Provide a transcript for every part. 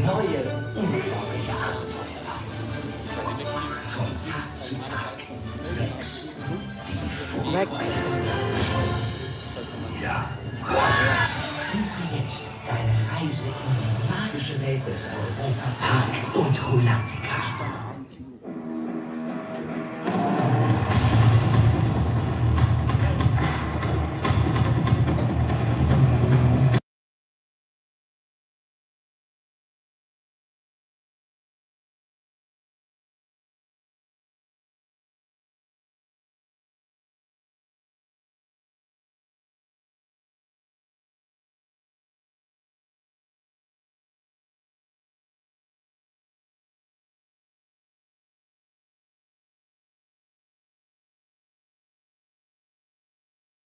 neue, unglaubliche Abenteuer warten. Von Tag zu Tag wächst die Vorfreude. Ja. Buche jetzt deine Reise in die magische Welt des Europa Park und Rulantica.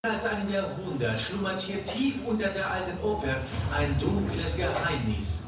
Als einem Jahrhundert schlummert hier tief unter der alten Oper ein dunkles Geheimnis.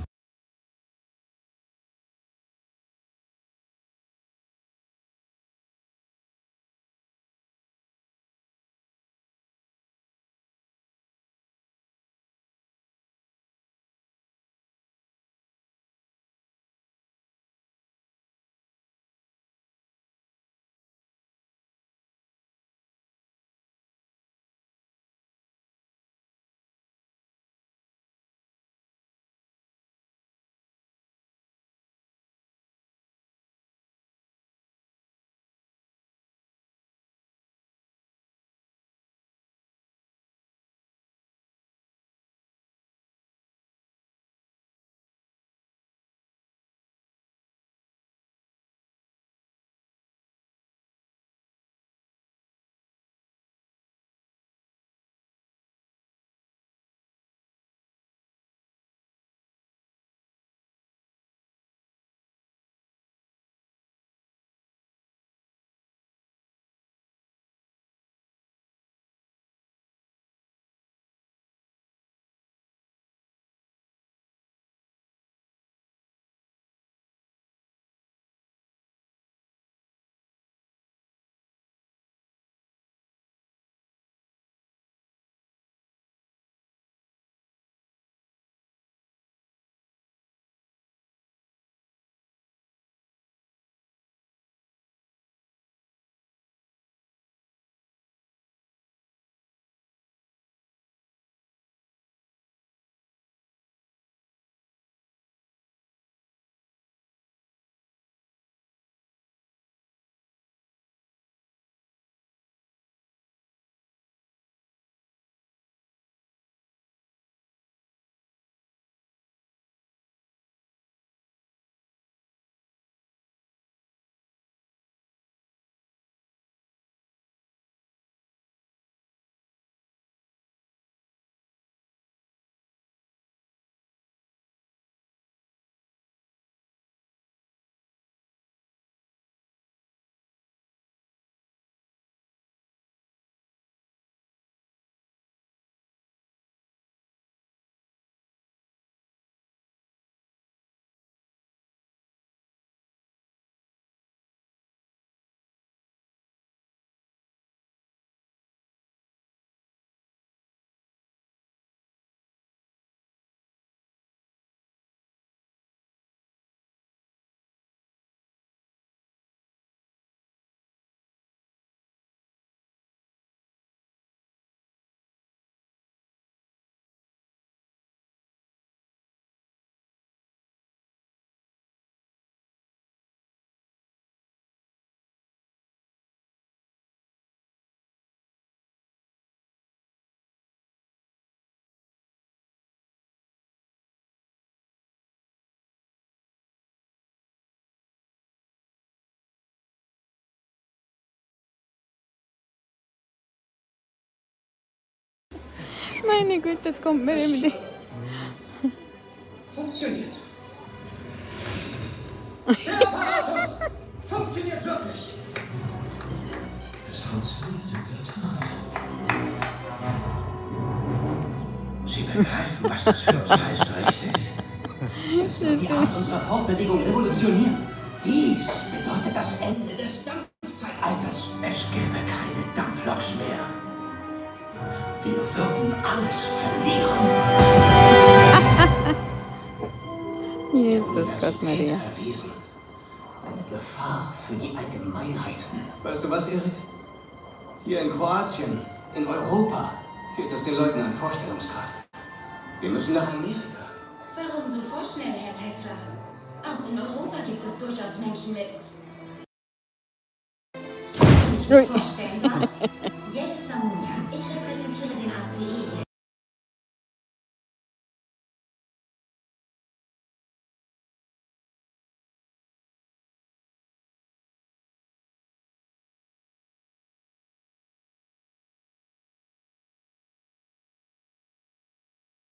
Meine Güte, das kommt mir immer nicht. Funktioniert. Der Apparatus funktioniert wirklich. Es funktioniert in der Tat. Sie begreifen, was das für uns heißt, richtig? Es wird die Art unserer Fortbewegung revolutionieren. Dies bedeutet das Ende des Dampfzeitalters. Es gäbe keine Dampfloks mehr. Wir würden alles verlieren. Jesus. Maria. erwiesen. Eine Gefahr für die Allgemeinheit. Weißt du was, Erik? Hier in Kroatien, in Europa, fehlt es den Leuten an Vorstellungskraft. Wir müssen nach Amerika. Warum so vorschnell, Herr Tesla? Auch in Europa gibt es durchaus Menschen mit... Ich mir vorstellen darf.